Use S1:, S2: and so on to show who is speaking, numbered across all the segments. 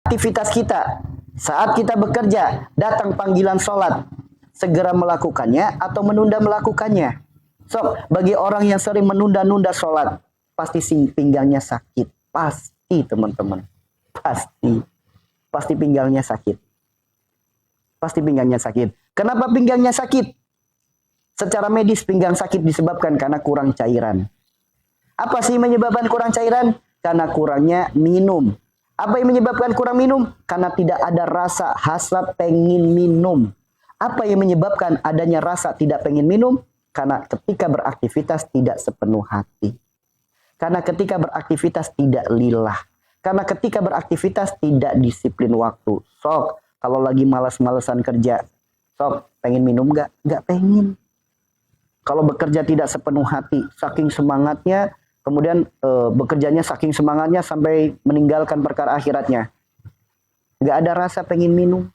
S1: aktivitas kita, saat kita bekerja, datang panggilan sholat, segera melakukannya atau menunda melakukannya. So, bagi orang yang sering menunda-nunda sholat, pasti pinggangnya sakit. Pasti teman-teman. Pasti pinggangnya sakit. Pasti pinggangnya sakit. Kenapa pinggangnya sakit? Secara medis pinggang sakit disebabkan karena kurang cairan. Apa sih menyebabkan kurang cairan? Karena kurangnya minum. Apa yang menyebabkan kurang minum? Karena tidak ada rasa hasrat pengen minum. Apa yang menyebabkan adanya rasa tidak pengen minum? Karena ketika beraktivitas tidak sepenuh hati. Karena ketika beraktivitas tidak lillah. Karena ketika beraktivitas tidak disiplin waktu. Sok, kalau lagi malas-malesan kerja, sok, pengen minum gak? Gak pengen. Kalau bekerja tidak sepenuh hati, saking semangatnya, kemudian bekerjanya saking semangatnya sampai meninggalkan perkara akhiratnya. Gak ada rasa pengen minum.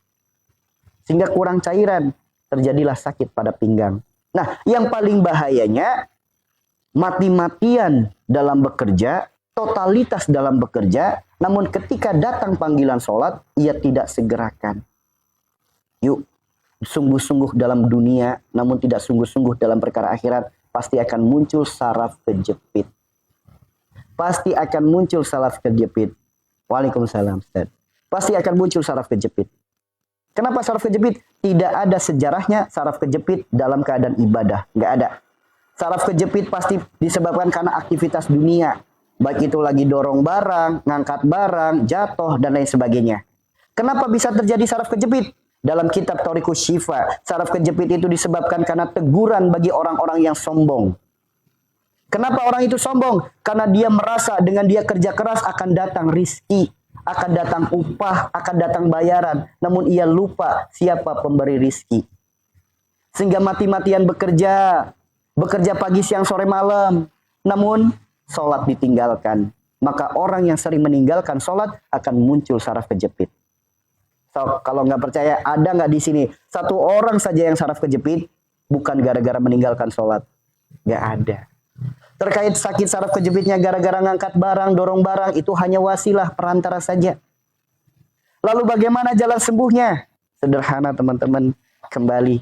S1: Sehingga kurang cairan, terjadilah sakit pada pinggang. Nah, yang paling bahayanya, mati-matian dalam bekerja, totalitas dalam bekerja, namun ketika datang panggilan sholat, ia tidak segerakan. Yuk, sungguh-sungguh dalam dunia, namun tidak sungguh-sungguh dalam perkara akhirat, pasti akan muncul saraf kejepit. Pasti akan muncul saraf kejepit. Waalaikumsalam, Ustaz. Pasti akan muncul saraf kejepit. Kenapa saraf kejepit? Tidak ada sejarahnya saraf kejepit dalam keadaan ibadah. Nggak ada. Saraf kejepit pasti disebabkan karena aktivitas dunia. Baik itu lagi dorong barang, ngangkat barang, jatuh, dan lain sebagainya. Kenapa bisa terjadi saraf kejepit? Dalam kitab Thariqus Syifa, saraf kejepit itu disebabkan karena teguran bagi orang-orang yang sombong. Kenapa orang itu sombong? Karena dia merasa dengan dia kerja keras akan datang rizki, akan datang upah, akan datang bayaran. Namun ia lupa siapa pemberi rizki. Sehingga mati-matian bekerja pagi, siang, sore, malam. Namun sholat ditinggalkan. Maka orang yang sering meninggalkan sholat akan muncul saraf kejepit. So, kalau nggak percaya, ada nggak di sini satu orang saja yang saraf kejepit, bukan gara-gara meninggalkan sholat? Nggak ada. Terkait sakit saraf kejepitnya gara-gara ngangkat barang, dorong barang, itu hanya wasilah, perantara saja. Lalu bagaimana jalan sembuhnya? Sederhana teman-teman, kembali.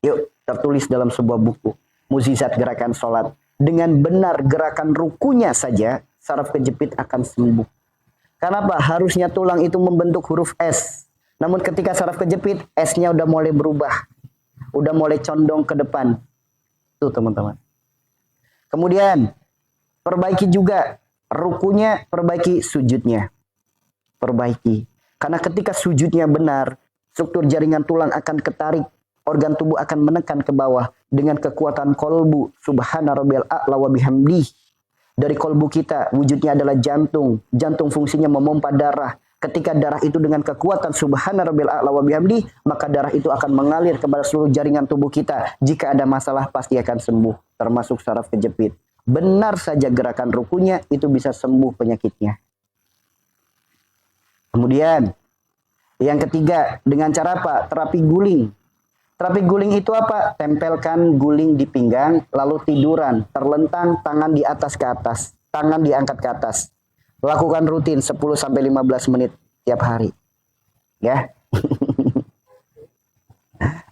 S1: Yuk, tertulis dalam sebuah buku, Mukjizat Gerakan Sholat. Dengan benar gerakan rukunya saja, saraf kejepit akan sembuh. Kenapa? Harusnya tulang itu membentuk huruf S. Namun ketika saraf kejepit, S-nya udah mulai berubah. Udah mulai condong ke depan. Tuh teman-teman. Kemudian, perbaiki juga rukunya, perbaiki sujudnya. Perbaiki. Karena ketika sujudnya benar, struktur jaringan tulang akan ketarik. Organ tubuh akan menekan ke bawah dengan kekuatan kolbu. Subhana rabbiyal a'la wa bihamdih. Dari kolbu kita, wujudnya adalah jantung. Jantung fungsinya memompa darah. Ketika darah itu dengan kekuatan subhana rabbil a'la wa bihamdi, maka darah itu akan mengalir kepada seluruh jaringan tubuh kita. Jika ada masalah pasti akan sembuh, termasuk saraf kejepit. Benar saja gerakan rukunya, itu bisa sembuh penyakitnya. Kemudian, yang ketiga, dengan cara apa? Terapi guling. Terapi guling itu apa? Tempelkan guling di pinggang, lalu tiduran, terlentang, tangan di atas ke atas, tangan diangkat ke atas. Lakukan rutin 10-15 menit tiap hari. Ya.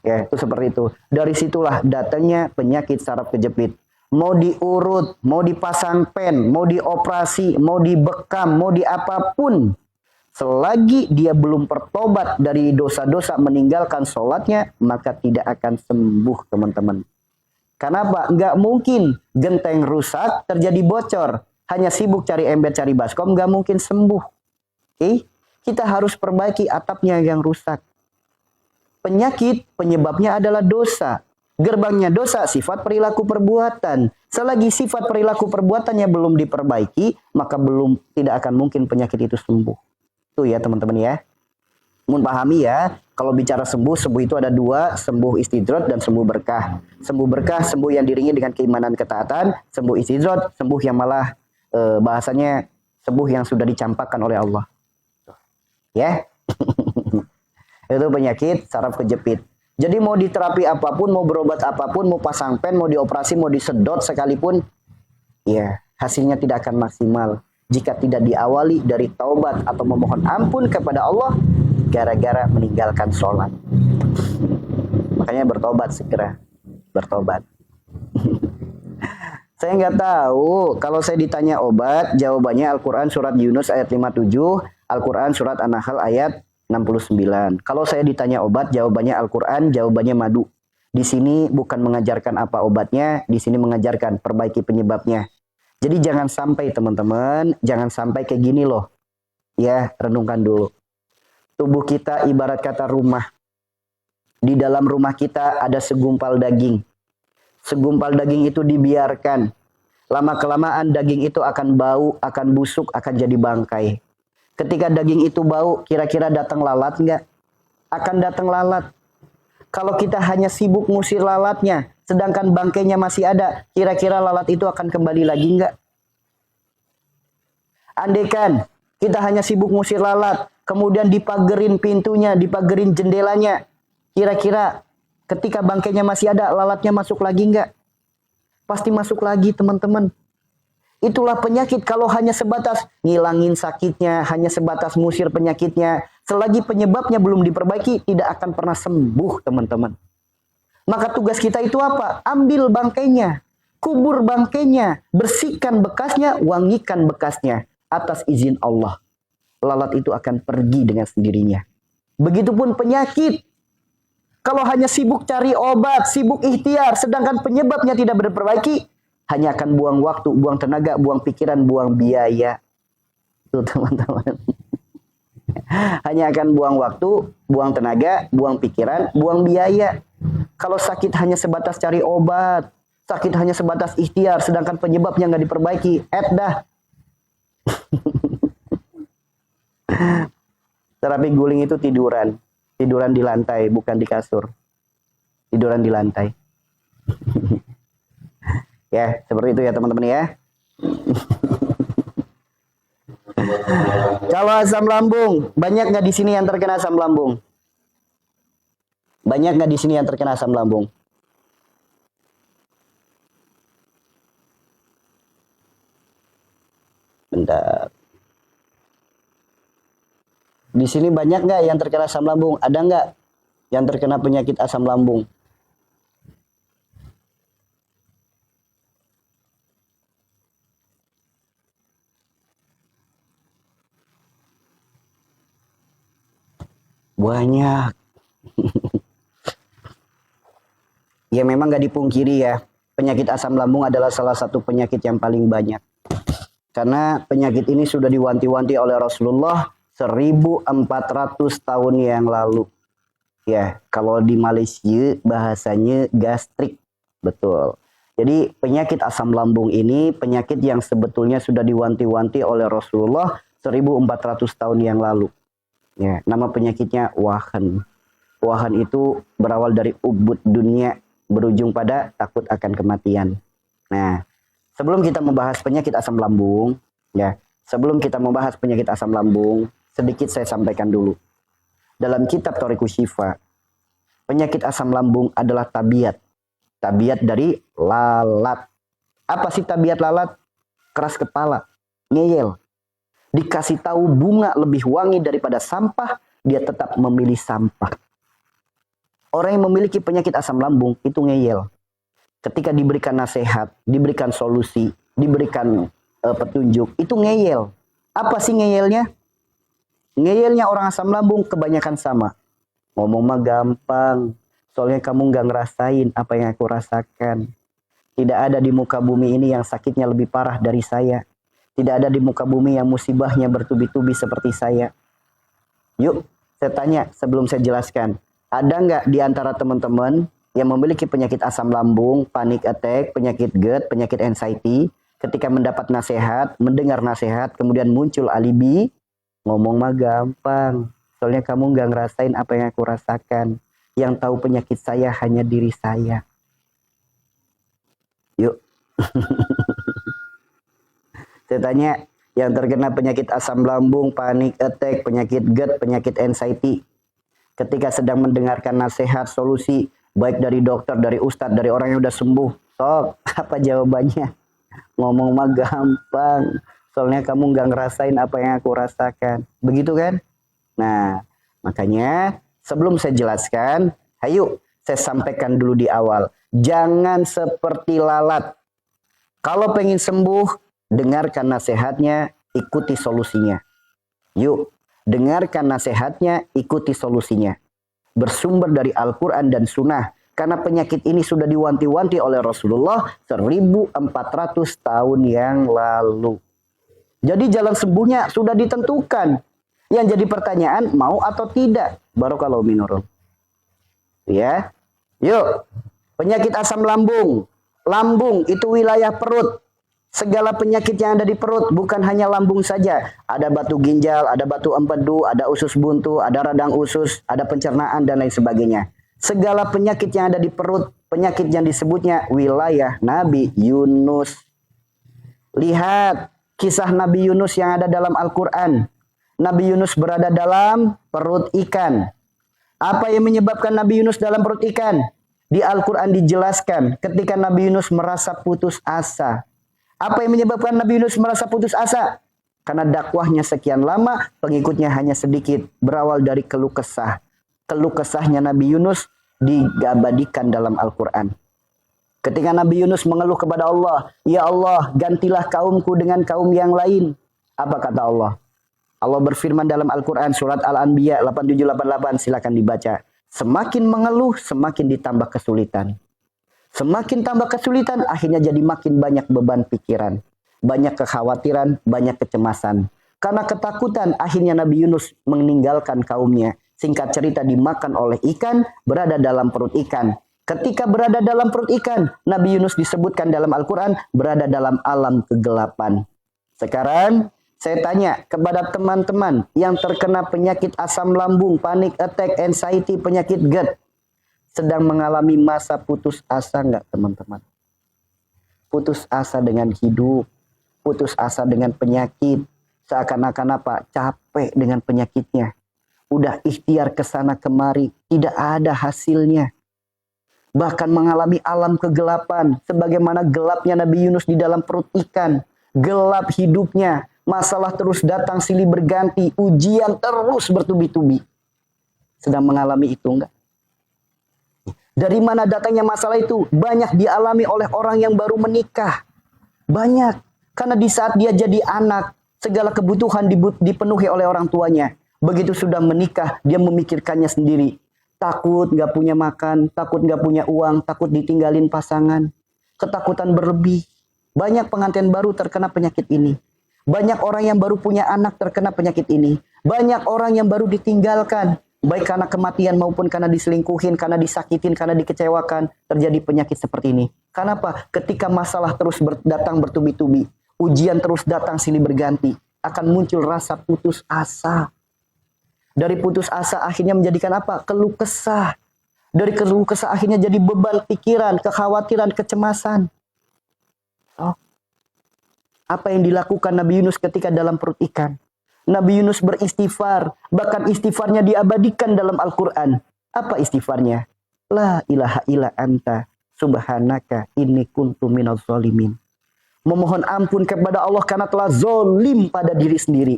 S1: Ya, itu seperti itu. Dari situlah datangnya penyakit saraf kejepit. Mau diurut, mau dipasang pen, mau dioperasi, mau dibekam, mau di apapun. Selagi dia belum bertobat dari dosa-dosa meninggalkan sholatnya, maka tidak akan sembuh teman-teman. Kenapa? Nggak mungkin genteng rusak terjadi bocor. Hanya sibuk cari ember, cari baskom, nggak mungkin sembuh. Oke? Kita harus perbaiki atapnya yang rusak. Penyakit penyebabnya adalah dosa. Gerbangnya dosa, sifat perilaku perbuatan. Selagi sifat perilaku perbuatannya belum diperbaiki, maka tidak akan mungkin penyakit itu sembuh. Itu ya teman-teman ya. Mohon pahami ya, kalau bicara sembuh itu ada dua, sembuh istidrot dan sembuh berkah. Sembuh berkah, sembuh yang diringi dengan keimanan ketaatan. Sembuh istidrot, sembuh yang malah bahasanya sembuh yang sudah dicampakkan oleh Allah. Ya. Itu penyakit saraf kejepit. Jadi mau diterapi apapun, mau berobat apapun, mau pasang pen, mau dioperasi, mau disedot sekalipun, ya hasilnya tidak akan maksimal. jika tidak diawali dari taubat atau memohon ampun kepada Allah gara-gara meninggalkan sholat. Makanya bertobat segera, bertobat. Saya nggak tahu, kalau saya ditanya obat, jawabannya Al-Quran surat Yunus ayat 57, Al-Quran surat An-Nahl ayat 69. Kalau saya ditanya obat, jawabannya Al-Quran, jawabannya madu. Di sini bukan mengajarkan apa obatnya, di sini mengajarkan perbaiki penyebabnya. Jadi jangan sampai teman-teman, jangan sampai kayak gini loh. Ya, renungkan dulu. Tubuh kita ibarat kata rumah. Di dalam rumah kita ada segumpal daging. Segumpal daging itu dibiarkan. Lama-kelamaan daging itu akan bau, akan busuk, akan jadi bangkai. Ketika daging itu bau, kira-kira datang lalat enggak? Akan datang lalat. Kalau kita hanya sibuk ngusir lalatnya, sedangkan bangkainya masih ada, kira-kira lalat itu akan kembali lagi enggak? Andaikan kita hanya sibuk ngusir lalat, kemudian dipagerin pintunya, dipagerin jendelanya, kira-kira ketika bangkainya masih ada, lalatnya masuk lagi enggak? Pasti masuk lagi, teman-teman. Itulah penyakit, kalau hanya sebatas ngilangin sakitnya, hanya sebatas ngusir penyakitnya, selagi penyebabnya belum diperbaiki, tidak akan pernah sembuh, teman-teman. Maka tugas kita itu apa? Ambil bangkainya, kubur bangkainya, bersihkan bekasnya, wangikan bekasnya, atas izin Allah. Lalat itu akan pergi dengan sendirinya. Begitupun penyakit. Kalau hanya sibuk cari obat, sibuk ikhtiar, sedangkan penyebabnya tidak diperbaiki, hanya akan buang waktu, buang tenaga, buang pikiran, buang biaya. Tuh teman-teman. Hanya akan buang waktu, buang tenaga, buang pikiran, buang biaya. Kalau sakit hanya sebatas cari obat, sakit hanya sebatas ikhtiar, sedangkan penyebabnya nggak diperbaiki, dah. Terapi guling itu tiduran. Tiduran di lantai, bukan di kasur. Tiduran di lantai. Ya, seperti itu ya teman-teman ya. Kalau asam lambung, banyak nggak di sini yang terkena asam lambung? Banyak nggak di sini yang terkena asam lambung? Bentar. Di sini banyak nggak yang terkena asam lambung? Ada nggak yang terkena penyakit asam lambung? Banyak. Ya memang nggak dipungkiri ya, penyakit asam lambung adalah salah satu penyakit yang paling banyak. Karena penyakit ini sudah diwanti-wanti oleh Rasulullah 1400 tahun yang lalu. Ya, kalau di Malaysia bahasanya gastrik. Betul. Jadi penyakit asam lambung ini penyakit yang sebetulnya sudah diwanti-wanti oleh Rasulullah 1400 tahun yang lalu. Ya, nama penyakitnya wahan. Wahan itu berawal dari ubud dunia, berujung pada takut akan kematian. Nah, sebelum kita membahas penyakit asam lambung, ya, sebelum kita membahas penyakit asam lambung, sedikit saya sampaikan dulu. Dalam kitab Thariqus Syifa, penyakit asam lambung adalah tabiat. Tabiat dari lalat. Apa sih tabiat lalat? Keras kepala, ngeyel. Dikasih tahu bunga lebih wangi daripada sampah, dia tetap memilih sampah. Orang yang memiliki penyakit asam lambung itu ngeyel. Ketika diberikan nasihat, diberikan solusi, diberikan petunjuk, itu ngeyel. Apa sih ngeyelnya? Ngeyelnya orang asam lambung kebanyakan sama. Ngomong mah gampang, soalnya kamu nggak ngerasain apa yang aku rasakan. Tidak ada di muka bumi ini yang sakitnya lebih parah dari saya. Tidak ada di muka bumi yang musibahnya bertubi-tubi seperti saya. Yuk, saya tanya sebelum saya jelaskan. Ada nggak di antara teman-teman yang memiliki penyakit asam lambung, panic attack, penyakit GERD, penyakit anxiety, ketika mendapat nasihat, mendengar nasihat, kemudian muncul alibi, ngomong mah gampang. Soalnya kamu nggak ngerasain apa yang aku rasakan. Yang tahu penyakit saya hanya diri saya. Yuk. Saya tanya, yang terkena penyakit asam lambung, panic attack, penyakit GERD, penyakit anxiety, ketika sedang mendengarkan nasihat, solusi, baik dari dokter, dari ustadz, dari orang yang udah sembuh, sok, apa jawabannya? Ngomong mah gampang, Soalnya kamu nggak ngerasain apa yang aku rasakan. Begitu kan? Nah, makanya sebelum saya jelaskan, ayo saya sampaikan dulu di awal. Jangan seperti lalat. Kalau pengen sembuh, dengarkan nasihatnya, ikuti solusinya. Yuk, dengarkan nasihatnya, ikuti solusinya. Bersumber dari Al-Quran dan Sunnah. Karena penyakit ini sudah diwanti-wanti oleh Rasulullah 1400 tahun yang lalu. Jadi jalan sembuhnya sudah ditentukan. Yang jadi pertanyaan, mau atau tidak? Barakallahu minurul. Ya. Yuk, penyakit asam lambung. Lambung itu wilayah perut. Segala penyakit yang ada di perut, bukan hanya lambung saja. Ada batu ginjal, ada batu empedu, ada usus buntu, ada radang usus, ada pencernaan, dan lain sebagainya. Segala penyakit yang ada di perut, penyakit yang disebutnya wilayah Nabi Yunus. Lihat kisah Nabi Yunus yang ada dalam Al-Quran. Nabi Yunus berada dalam perut ikan. Apa yang menyebabkan Nabi Yunus dalam perut ikan? Di Al-Quran dijelaskan ketika Nabi Yunus merasa putus asa. Apa yang menyebabkan Nabi Yunus merasa putus asa? Karena dakwahnya sekian lama, pengikutnya hanya sedikit. Berawal dari keluh kesah. Keluh kesahnya Nabi Yunus diabadikan dalam Al-Quran. Ketika Nabi Yunus mengeluh kepada Allah, "Ya Allah, gantilah kaumku dengan kaum yang lain." Apa kata Allah? Allah berfirman dalam Al-Quran surat Al-Anbiya 8788, silakan dibaca. Semakin mengeluh, semakin ditambah kesulitan. Semakin tambah kesulitan, akhirnya jadi makin banyak beban pikiran. Banyak kekhawatiran, banyak kecemasan. Karena ketakutan, akhirnya Nabi Yunus meninggalkan kaumnya. Singkat cerita, dimakan oleh ikan, berada dalam perut ikan. Ketika berada dalam perut ikan, Nabi Yunus disebutkan dalam Al-Quran berada dalam alam kegelapan. Sekarang, saya tanya kepada teman-teman yang terkena penyakit asam lambung, panic attack, anxiety, penyakit GERD. Sedang mengalami masa putus asa enggak teman-teman? Putus asa dengan hidup, putus asa dengan penyakit. Seakan-akan apa? Capek dengan penyakitnya. Udah ikhtiar ke sana kemari, tidak ada hasilnya. Bahkan mengalami alam kegelapan, sebagaimana gelapnya Nabi Yunus di dalam perut ikan. Gelap hidupnya, masalah terus datang silih berganti, ujian terus bertubi-tubi. Sedang mengalami itu enggak? Dari mana datangnya masalah itu? Banyak dialami oleh orang yang baru menikah. Banyak. Karena di saat dia jadi anak, segala kebutuhan dipenuhi oleh orang tuanya. Begitu sudah menikah, dia memikirkannya sendiri. Takut nggak punya makan, takut nggak punya uang, takut ditinggalin pasangan. Ketakutan berlebih. Banyak pengantin baru terkena penyakit ini. Banyak orang yang baru punya anak terkena penyakit ini. Banyak orang yang baru ditinggalkan. Baik karena kematian maupun karena diselingkuhin, karena disakitin, karena dikecewakan. Terjadi penyakit seperti ini. Kenapa? Ketika masalah terus datang bertubi-tubi. Ujian terus datang silih berganti. Akan muncul rasa putus asa. Dari putus asa akhirnya menjadikan apa? Keluh kesah. Dari keluh kesah akhirnya jadi beban pikiran, kekhawatiran, kecemasan. Oh. Apa yang dilakukan Nabi Yunus ketika dalam perut ikan? Nabi Yunus beristighfar. Bahkan istighfarnya diabadikan dalam Al-Quran. Apa istighfarnya? La ilaha illa anta subhanaka inni kuntu minaz zalimin. Memohon ampun kepada Allah karena telah zolim pada diri sendiri.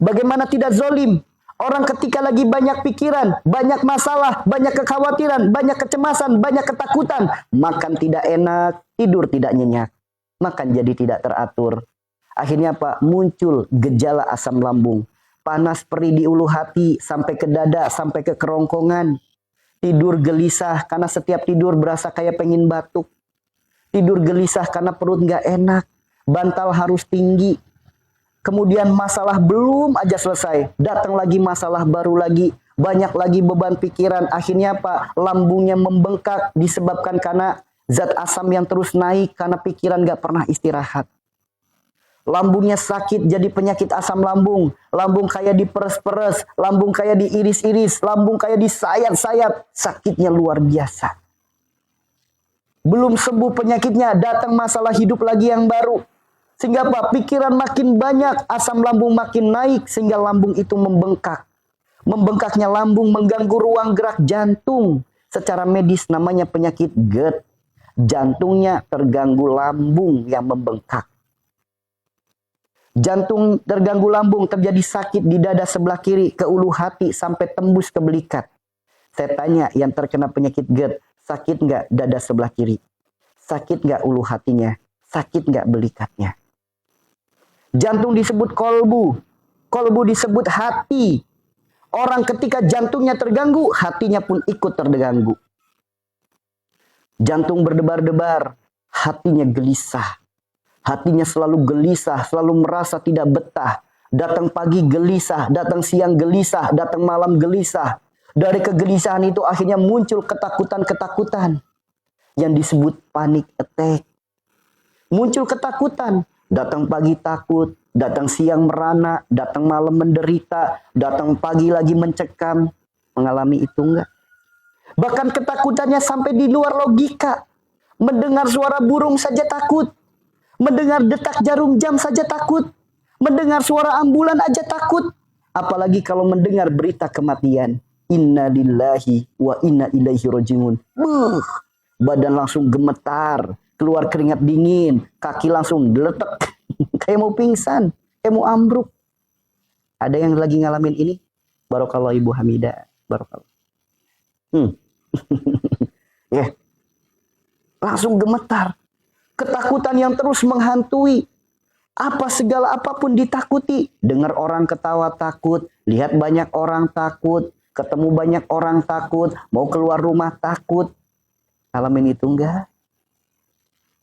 S1: Bagaimana tidak zolim? Orang ketika lagi banyak pikiran, banyak masalah, banyak kekhawatiran, banyak kecemasan, banyak ketakutan. Makan tidak enak, tidur tidak nyenyak. Makan jadi tidak teratur. Akhirnya apa? Muncul gejala asam lambung. Panas perih di ulu hati, sampai ke dada, sampai ke kerongkongan. Tidur gelisah, karena setiap tidur berasa kayak pengen batuk. Tidur gelisah karena perut nggak enak. Bantal harus tinggi. Kemudian masalah belum aja selesai. Datang lagi masalah baru lagi. Banyak lagi beban pikiran. Akhirnya apa? Lambungnya membengkak disebabkan karena zat asam yang terus naik. Karena pikiran gak pernah istirahat. Lambungnya sakit jadi penyakit asam lambung. Lambung kayak diperes-peres. Lambung kayak diiris-iris. Lambung kayak disayat-sayat. Sakitnya luar biasa. Belum sembuh penyakitnya. Datang masalah hidup lagi yang baru. Sehingga apa? Pikiran makin banyak, asam lambung makin naik, sehingga lambung itu membengkak. Membengkaknya lambung mengganggu ruang gerak jantung. Secara medis namanya penyakit GERD. Jantungnya terganggu, lambung yang membengkak. Jantung terganggu lambung, terjadi sakit di dada sebelah kiri, ke ulu hati, sampai tembus ke belikat. Saya tanya, yang terkena penyakit GERD, sakit nggak dada sebelah kiri? Sakit nggak ulu hatinya? Sakit nggak belikatnya? Jantung disebut kolbu. Kolbu disebut hati. Orang ketika jantungnya terganggu, hatinya pun ikut terganggu. Jantung berdebar-debar, hatinya gelisah. Hatinya selalu gelisah, selalu merasa tidak betah. Datang pagi gelisah, datang siang gelisah, datang malam gelisah. Dari kegelisahan itu akhirnya muncul ketakutan-ketakutan yang disebut panic attack. Muncul ketakutan, datang pagi takut, datang siang merana, datang malam menderita, datang pagi lagi mencekam. Mengalami itu enggak? Bahkan ketakutannya sampai di luar logika. Mendengar suara burung saja takut. Mendengar detak jarum jam saja takut. Mendengar suara ambulan aja takut. Apalagi kalau mendengar berita kematian. Inna lillahi wa inna ilaihi rojiun. Badan langsung gemetar. Keluar keringat dingin. Kaki langsung deletek. Kayak mau pingsan. Kayak mau ambruk. Ada yang lagi ngalamin ini? Barakallah Ibu Hamidah. Barakallah. Ya. Langsung gemetar. Ketakutan yang terus menghantui. Apapun ditakuti. Dengar orang ketawa takut. Lihat banyak orang takut. Ketemu banyak orang takut. Mau keluar rumah takut. Alamin itu enggak?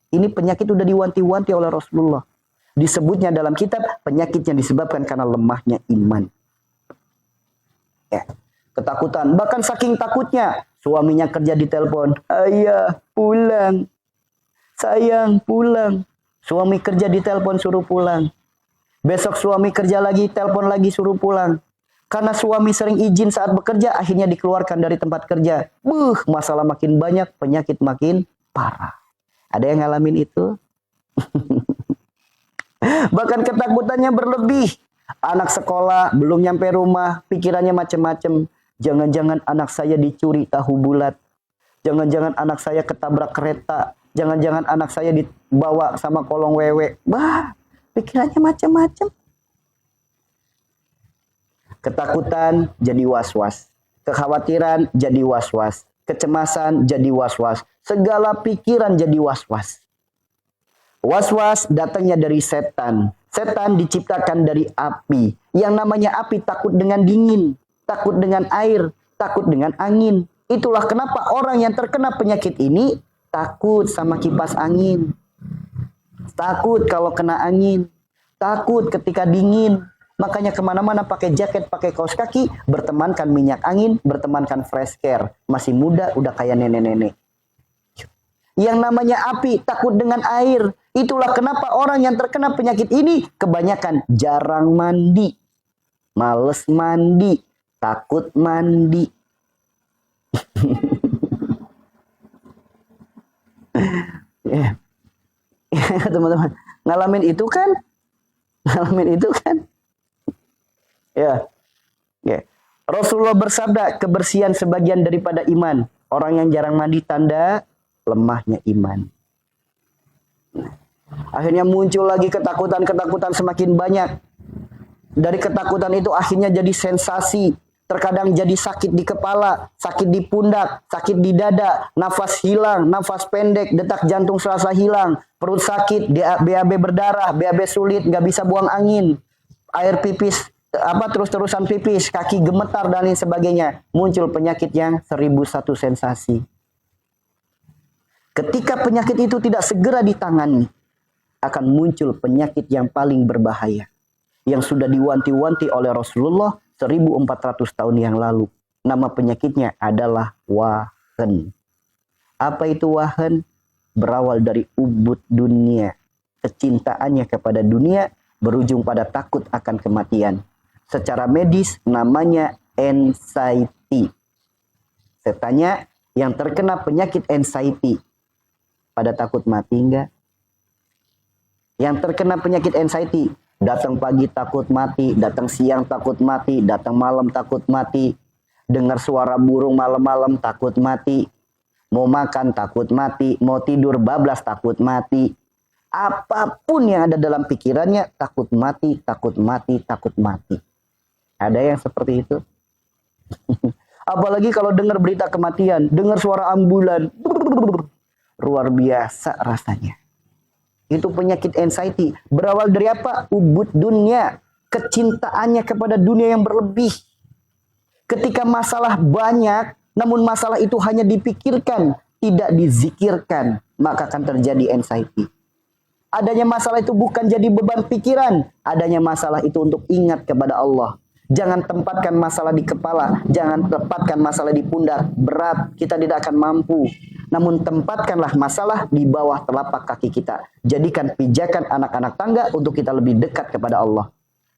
S1: Ini penyakit udah diwanti-wanti oleh Rasulullah. Disebutnya dalam kitab, penyakitnya disebabkan karena lemahnya iman. Ya. Ketakutan. Bahkan saking takutnya, suaminya kerja di telepon. Ayah, pulang. Sayang, pulang. Suami kerja di telepon suruh pulang. Besok suami kerja lagi, telepon lagi suruh pulang. Karena suami sering izin saat bekerja, akhirnya dikeluarkan dari tempat kerja. Masalah makin banyak, penyakit makin parah. Ada yang ngalamin itu? Bahkan ketakutannya berlebih. Anak sekolah, belum nyampe rumah, pikirannya macam-macam. Jangan-jangan anak saya dicuri tahu bulat. Jangan-jangan anak saya ketabrak kereta. Jangan-jangan anak saya dibawa sama kolong wewe. Pikirannya macam-macam. Ketakutan jadi was-was. Kekhawatiran jadi was-was. Kecemasan jadi was-was. Segala pikiran jadi was-was. Was-was datangnya dari setan. Setan diciptakan dari api. Yang namanya api takut dengan dingin. Takut dengan air. Takut dengan angin. Itulah kenapa orang yang terkena penyakit ini takut sama kipas angin. Takut kalau kena angin. Takut ketika dingin. Makanya kemana-mana pakai jaket, pakai kaos kaki, bertemankan minyak angin, bertemankan fresh care. Masih muda, udah kayak nenek-nenek. Yang namanya api, takut dengan air. Itulah kenapa orang yang terkena penyakit ini kebanyakan jarang mandi. Males mandi, takut mandi. Ya. Teman-teman, ngalamin itu kan? Ngalamin itu kan? Ya. Ya. Rasulullah bersabda, kebersihan sebagian daripada iman. Orang yang jarang mandi tanda lemahnya iman. Akhirnya muncul lagi ketakutan-ketakutan semakin banyak. Dari ketakutan itu akhirnya jadi sensasi. Terkadang jadi sakit di kepala, sakit di pundak, sakit di dada, nafas hilang, nafas pendek, detak jantung serasa hilang, perut sakit, BAB berdarah, BAB sulit, nggak bisa buang angin, air pipis, terus-terusan pipis, kaki gemetar dan lain sebagainya. Muncul penyakit yang 1001 sensasi. Ketika penyakit itu tidak segera ditangani, akan muncul penyakit yang paling berbahaya. Yang sudah diwanti-wanti oleh Rasulullah 1400 tahun yang lalu. Nama penyakitnya adalah wahan. Apa itu wahan? Berawal dari ubud dunia. Kecintaannya kepada dunia berujung pada takut akan kematian. Secara medis namanya anxiety. Saya tanya, yang terkena penyakit anxiety, pada takut mati enggak? Yang terkena penyakit anxiety, datang pagi takut mati, datang siang takut mati, datang malam takut mati, dengar suara burung malam-malam takut mati, mau makan takut mati, mau tidur bablas takut mati, Apapun yang ada dalam pikirannya, takut mati, takut mati, takut mati. Ada yang seperti itu? Apalagi kalau dengar berita kematian, dengar suara ambulan. Luar biasa rasanya. Itu penyakit anxiety. Berawal dari apa? Ubud dunia. Kecintaannya kepada dunia yang berlebih. Ketika masalah banyak, namun masalah itu hanya dipikirkan, tidak dizikirkan, maka akan terjadi anxiety. Adanya masalah itu bukan jadi beban pikiran. Adanya masalah itu untuk ingat kepada Allah. Jangan tempatkan masalah di kepala. Jangan tempatkan masalah di pundak. Berat, kita tidak akan mampu. Namun tempatkanlah masalah di bawah telapak kaki kita. Jadikan pijakan anak-anak tangga untuk kita lebih dekat kepada Allah.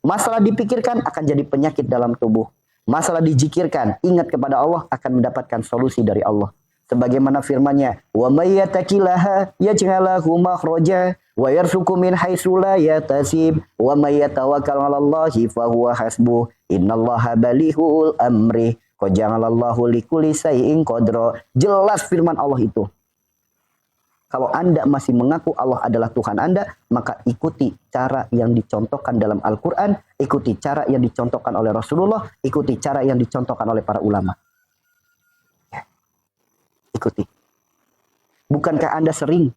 S1: Masalah dipikirkan akan jadi penyakit dalam tubuh. Masalah dijikirkan, ingat kepada Allah, akan mendapatkan solusi dari Allah. Sebagaimana firman-Nya, "Wa may yattaqillaha yaj'al lahu makhraja wa yarzuqhu min haitsu la yahtasib wa may yatawakkal 'alallahi fa huwa hasbuh innallaha balighul amri qad ja'alallahu likulli syai'in qadra." Jelas firman Allah itu. Kalau Anda masih mengaku Allah adalah Tuhan Anda, maka ikuti cara yang dicontohkan dalam Al-Quran, ikuti cara yang dicontohkan oleh Rasulullah, ikuti cara yang dicontohkan oleh para ulama. Ikuti. Bukankah Anda sering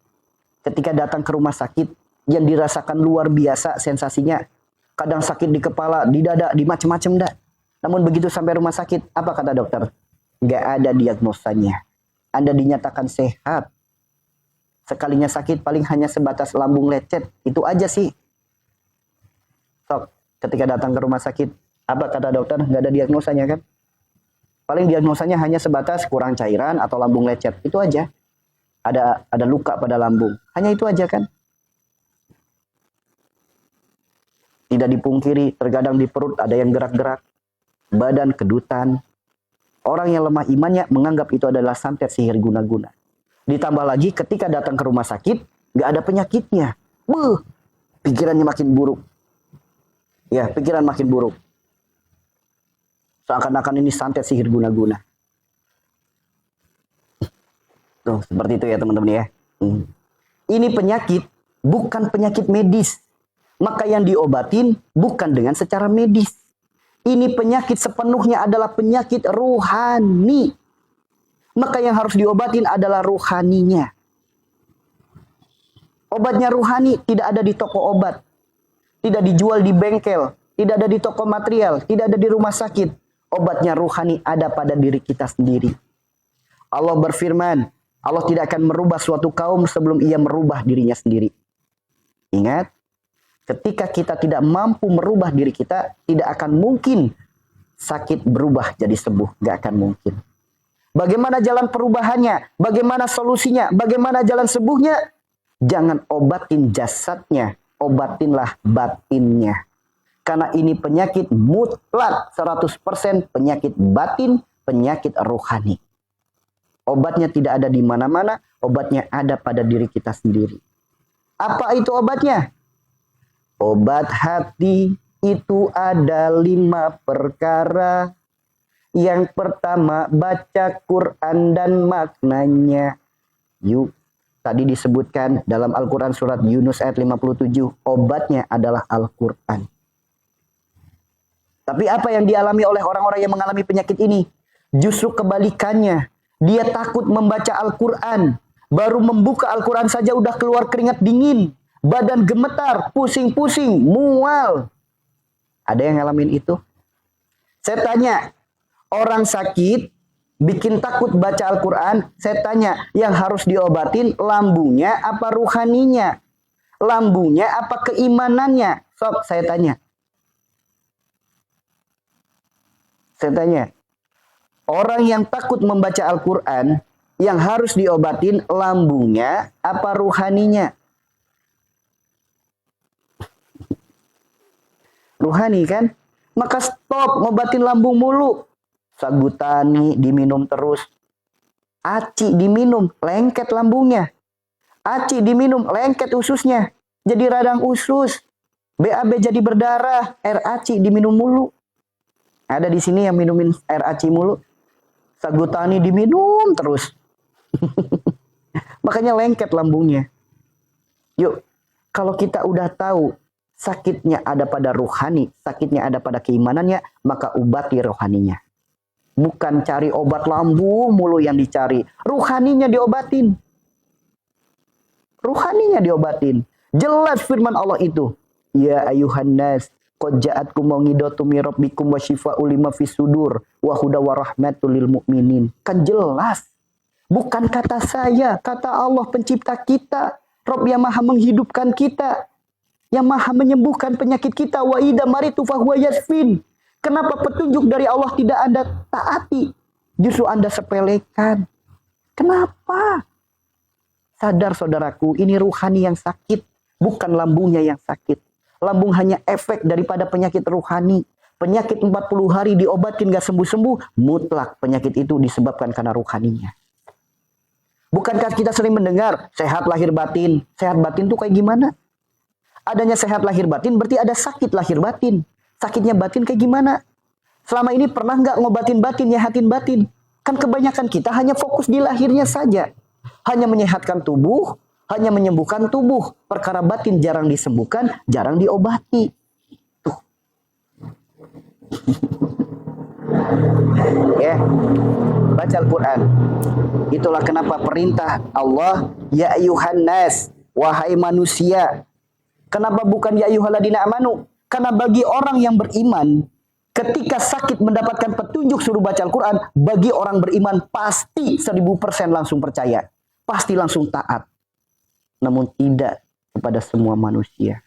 S1: ketika datang ke rumah sakit yang dirasakan luar biasa sensasinya? Kadang sakit di kepala, di dada, di macam-macam dah. Namun begitu sampai rumah sakit, apa kata dokter? Nggak ada diagnosanya. Anda dinyatakan sehat. Sekalinya sakit paling hanya sebatas lambung lecet. Itu aja sih. Sok, ketika datang ke rumah sakit, apa kata dokter? Nggak ada diagnosanya kan? Paling diagnosanya hanya sebatas kurang cairan atau lambung lecet. Itu aja. Ada luka pada lambung. Hanya itu aja kan? Tidak dipungkiri, terkadang di perut ada yang gerak-gerak. Badan kedutan. Orang yang lemah imannya menganggap itu adalah santet sihir guna-guna. Ditambah lagi ketika datang ke rumah sakit, nggak ada penyakitnya. Pikirannya makin buruk. Ya, pikiran makin buruk. Seakan-akan ini santet sihir guna-guna. Tuh, seperti itu ya teman-teman ya. Ini penyakit, bukan penyakit medis. Maka yang diobatin bukan dengan secara medis. Ini penyakit sepenuhnya adalah penyakit ruhani. Maka yang harus diobatin adalah ruhaninya. Obatnya ruhani tidak ada di toko obat. Tidak dijual di bengkel. Tidak ada di toko material. Tidak ada di rumah sakit. Obatnya ruhani ada pada diri kita sendiri. Allah berfirman, Allah tidak akan merubah suatu kaum sebelum ia merubah dirinya sendiri. Ingat, ketika kita tidak mampu merubah diri kita, tidak akan mungkin sakit berubah jadi sembuh. Gak akan mungkin. Bagaimana jalan perubahannya? Bagaimana solusinya? Bagaimana jalan sembuhnya? Jangan obatin jasadnya, obatinlah batinnya. Karena ini penyakit mutlak 100% penyakit batin, penyakit rohani. Obatnya tidak ada di mana-mana, obatnya ada pada diri kita sendiri. Apa itu obatnya? Obat hati itu ada 5 perkara. Yang pertama, baca Quran dan maknanya. Yuk, tadi disebutkan dalam Al-Quran surat Yunus ayat 57, obatnya adalah Al-Quran. Tapi apa yang dialami oleh orang-orang yang mengalami penyakit ini? Justru kebalikannya. Dia takut membaca Al-Quran. Baru membuka Al-Quran saja udah keluar keringat dingin. Badan gemetar, pusing-pusing, mual. Ada yang ngalamin itu? Saya tanya, orang sakit bikin takut baca Al-Quran. Saya tanya, yang harus diobatin lambungnya apa ruhaninya? Lambungnya apa keimanannya? Sok, saya tanya. Saya tanya, orang yang takut membaca Al-Quran, yang harus diobatin lambungnya apa ruhaninya? Ruhani kan? Maka stop ngobatin lambung mulu. Sagutani diminum terus. Aci diminum, lengket lambungnya. Aci diminum, lengket ususnya. Jadi radang usus. BAB jadi berdarah. Air aci diminum mulu. Ada di sini yang minumin air aci mulu. Sagutani diminum terus. Makanya lengket lambungnya. Yuk, Kalau kita udah tahu sakitnya ada pada rohani, sakitnya ada pada keimanannya, maka obati rohaninya. Bukan cari obat lambung mulu yang dicari. Rohaninya diobatin. Rohaninya diobatin. Jelas firman Allah itu. Ya ayuhan nas, qad ja'atkum mau'idhatum mir rabbikum wa syifaa'un lima fis sudur wa huda wa rahmatul lil mu'minin. Kan jelas. Bukan kata saya, kata Allah pencipta kita. Rabb yang maha menghidupkan kita. Yang maha menyembuhkan penyakit kita. Wa idza maritu fahuwa yasfin. Kenapa petunjuk dari Allah tidak Anda taati? Justru Anda sepelekan. Kenapa? Sadar saudaraku, ini ruhani yang sakit. Bukan lambungnya yang sakit. Lambung hanya efek daripada penyakit ruhani. Penyakit 40 hari diobatin gak sembuh-sembuh. Mutlak penyakit itu disebabkan karena ruhaninya. Bukankah kita sering mendengar sehat lahir batin? Sehat batin tuh kayak gimana? Adanya sehat lahir batin berarti ada sakit lahir batin. Sakitnya batin kayak gimana? Selama ini pernah nggak ngobatin batin, nyehatin batin? Kan kebanyakan kita hanya fokus di lahirnya saja. Hanya menyehatkan tubuh, hanya menyembuhkan tubuh. Perkara batin jarang disembuhkan, jarang diobati. Tuh. Ya, baca Al-Quran. Itulah kenapa perintah Allah, ya ayuhan nas, wahai manusia. Kenapa bukan ya ayyuhalladzina amanu? Karena bagi orang yang beriman, ketika sakit mendapatkan petunjuk suruh baca Al-Quran, bagi orang beriman pasti 1000% langsung percaya. Pasti langsung taat. Namun tidak kepada semua manusia.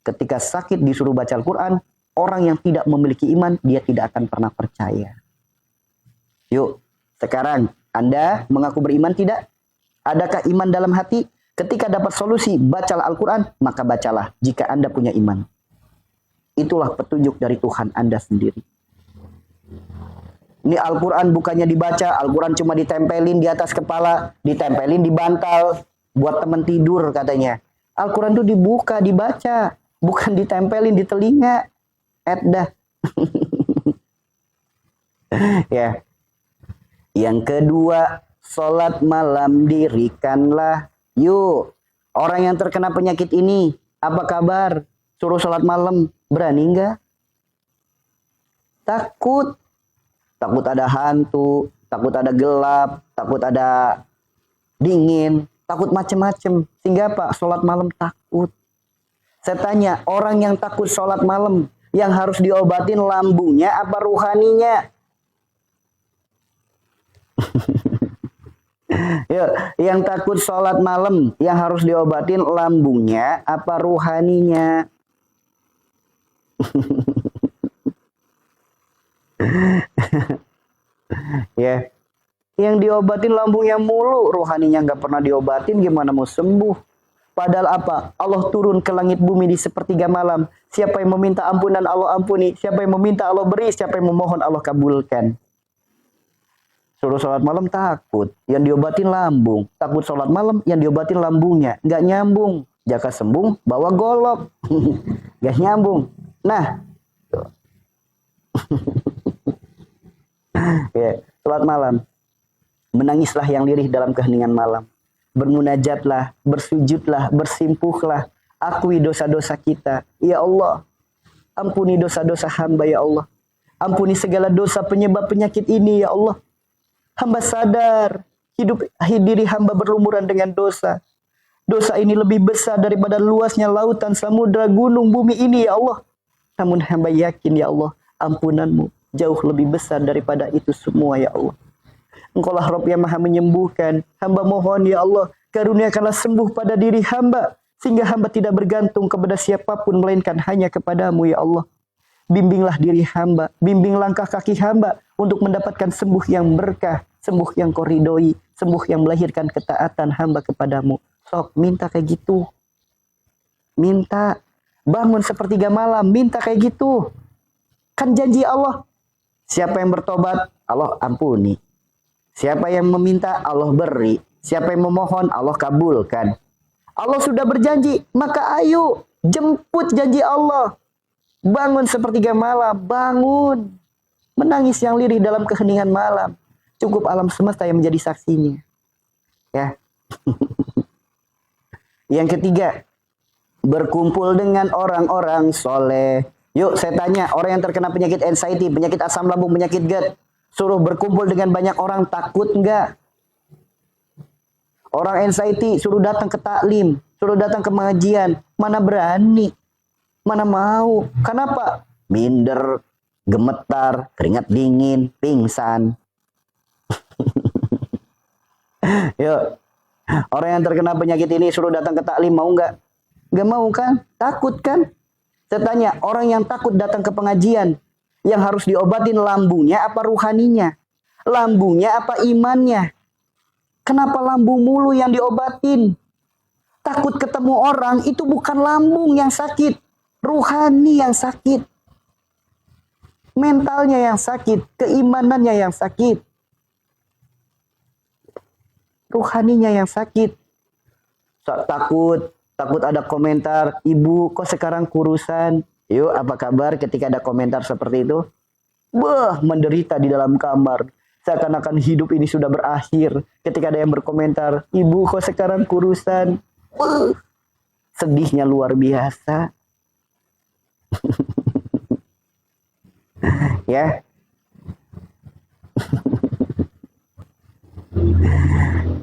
S1: Ketika sakit disuruh baca Al-Quran, orang yang tidak memiliki iman, dia tidak akan pernah percaya. Yuk, sekarang Anda mengaku beriman tidak? Adakah iman dalam hati? Ketika dapat solusi, bacalah Al-Quran, maka bacalah jika Anda punya iman. Itulah petunjuk dari Tuhan Anda sendiri. Ini Al-Quran bukannya dibaca, Al-Quran cuma ditempelin di atas kepala, ditempelin di bantal, buat teman tidur katanya. Al-Quran itu dibuka, dibaca, bukan ditempelin di telinga. Dah. Ya. Yang kedua, sholat malam dirikanlah. Yuk, orang yang terkena penyakit ini, apa kabar? Suruh sholat malam, berani nggak? Takut. Takut ada hantu, takut ada gelap, takut ada dingin, takut macem-macem. Sehingga apa? Sholat malam takut. Saya tanya, orang yang takut sholat malam, yang harus diobatin lambungnya apa ruhaninya? Yuk, yang takut sholat malam, yang harus diobatin lambungnya apa ruhaninya? Ya, yang diobatin lambungnya mulu, rohaninya nggak pernah diobatin, gimana mau sembuh? Padahal apa? Allah turun ke langit bumi di sepertiga malam. Siapa yang meminta ampunan Allah ampuni, siapa yang meminta Allah beri, siapa yang memohon Allah kabulkan. Suruh sholat malam takut, yang diobatin lambung. Takut sholat malam, yang diobatin lambungnya. Nggak nyambung. Jaka sembung, bawa golok. Nggak nyambung. Nah, ya, sholat malam. Menangislah yang lirih dalam keheningan malam. Bermunajatlah, bersujudlah, bersimpuhlah. Akui dosa-dosa kita. Ya Allah, ampuni dosa-dosa hamba ya Allah. Ampuni segala dosa penyebab penyakit ini ya Allah. Hamba sadar, hidup diri hamba berlumuran dengan dosa. Dosa ini lebih besar daripada luasnya lautan, samudra, gunung, bumi ini ya Allah. Namun hamba yakin ya Allah, ampunanmu jauh lebih besar daripada itu semua ya Allah. Engkaulah Rabb yang maha menyembuhkan. Hamba mohon ya Allah, karuniakanlah sembuh pada diri hamba. Sehingga hamba tidak bergantung kepada siapapun, melainkan hanya kepadamu ya Allah. Bimbinglah diri hamba, bimbing langkah kaki hamba untuk mendapatkan sembuh yang berkah, sembuh yang kau ridhoi, sembuh yang melahirkan ketaatan hamba kepadamu. Sok, minta kayak gitu. Minta, bangun sepertiga malam, minta kayak gitu. Kan janji Allah, siapa yang bertobat, Allah ampuni. Siapa yang meminta, Allah beri. Siapa yang memohon, Allah kabulkan. Allah sudah berjanji, maka ayo jemput janji Allah. Bangun sepertiga malam, bangun. Menangis yang lirih dalam keheningan malam. Cukup alam semesta yang menjadi saksinya. Ya. Yang ketiga, berkumpul dengan orang-orang soleh. Yuk saya tanya, orang yang terkena penyakit anxiety, penyakit asam lambung, penyakit GERD, suruh berkumpul dengan banyak orang, takut nggak? Orang anxiety suruh datang ke taklim, suruh datang ke pengajian, mana berani, mana mau. Kenapa? Minder, gemetar, keringat dingin, pingsan. Yuk, orang yang terkena penyakit ini suruh datang ke taklim, mau nggak? Nggak mau kan? Takut kan? Saya tanya, orang yang takut datang ke pengajian, yang harus diobatin lambungnya apa ruhaninya? Lambungnya apa imannya? Kenapa lambung mulu yang diobatin? Takut ketemu orang itu bukan lambung yang sakit, ruhani yang sakit. Mentalnya yang sakit, keimanannya yang sakit. Ruhaninya yang sakit. Takut ada komentar, ibu kok sekarang kurusan? Yuk, apa kabar ketika ada komentar seperti itu? Menderita di dalam kamar. Seakan-akan hidup ini sudah berakhir. Ketika ada yang berkomentar, ibu kok sekarang kurusan? Sedihnya luar biasa. Ya.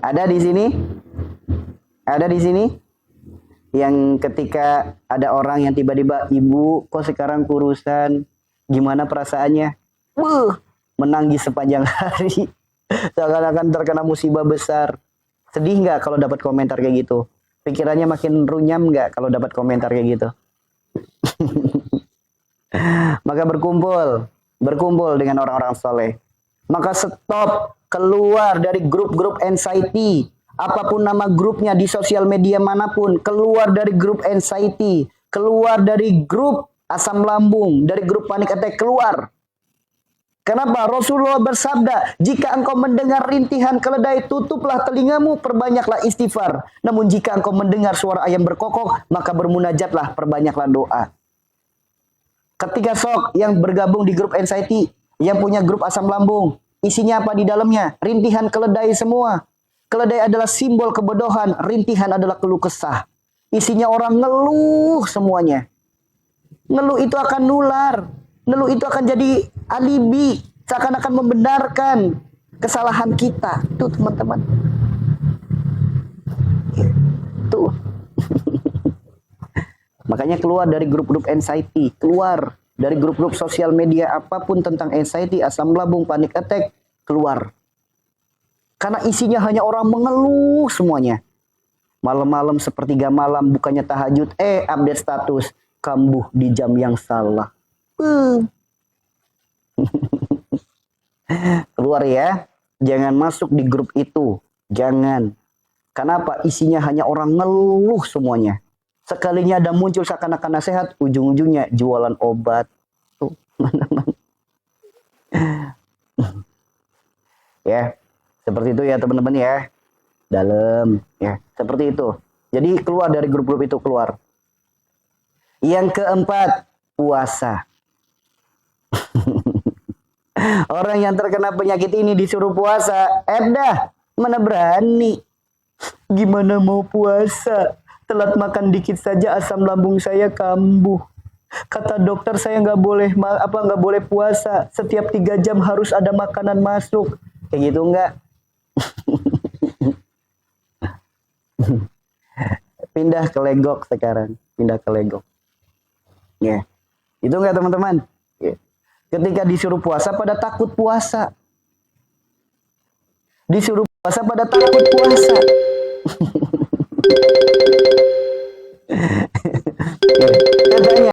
S1: Ada di sini? Ada di sini? Yang ketika ada orang yang tiba-tiba, ibu kok sekarang kurusan, gimana perasaannya? Menangis sepanjang hari, seakan-akan terkena musibah besar. Sedih nggak kalau dapat komentar kayak gitu? Pikirannya makin runyam nggak kalau dapat komentar kayak gitu? Maka berkumpul dengan orang-orang soleh. Maka stop, keluar dari grup-grup anxiety. Apapun nama grupnya di sosial media manapun, keluar dari grup anxiety, keluar dari grup asam lambung, dari grup panic attack, keluar. Kenapa? Rasulullah bersabda, jika engkau mendengar rintihan keledai, tutuplah telingamu, perbanyaklah istighfar. Namun jika engkau mendengar suara ayam berkokok, maka bermunajatlah, perbanyaklah doa. Ketika sok yang bergabung di grup anxiety, yang punya grup asam lambung, isinya apa di dalamnya? Rintihan keledai semua. Keledai adalah simbol kebodohan, rintihan adalah keluh kesah. Isinya orang ngeluh semuanya. Ngeluh itu akan nular. Ngeluh itu akan jadi alibi. Seakan-akan membenarkan kesalahan kita. Tuh teman-teman. Tuh. Makanya keluar dari grup-grup anxiety. Keluar dari grup-grup sosial media apapun tentang anxiety, asam lambung, panic attack. Keluar. Karena isinya hanya orang mengeluh semuanya. Malam-malam sepertiga malam bukannya tahajud, update status. Kambuh di jam yang salah. Keluar ya. Jangan masuk di grup itu. Jangan. Kenapa? Isinya hanya orang ngeluh semuanya. Sekalinya ada muncul seakan-akan nasihat, ujung-ujungnya jualan obat. Tuh. Ya. Seperti itu ya teman-teman ya. Dalam ya. Seperti itu. Jadi keluar dari grup-grup itu, keluar. Yang keempat, puasa. Orang yang terkena penyakit ini disuruh puasa. Dah, mana berani. Gimana mau puasa? Telat makan dikit saja asam lambung saya kambuh. Kata dokter saya nggak boleh puasa. Setiap 3 jam harus ada makanan masuk. Kayak gitu nggak? Pindah ke legok sekarang. Pindah ke legok. Ya. Yeah. Itu enggak teman-teman? Yeah. Ketika disuruh puasa pada takut puasa. Disuruh puasa pada takut puasa. Yeah.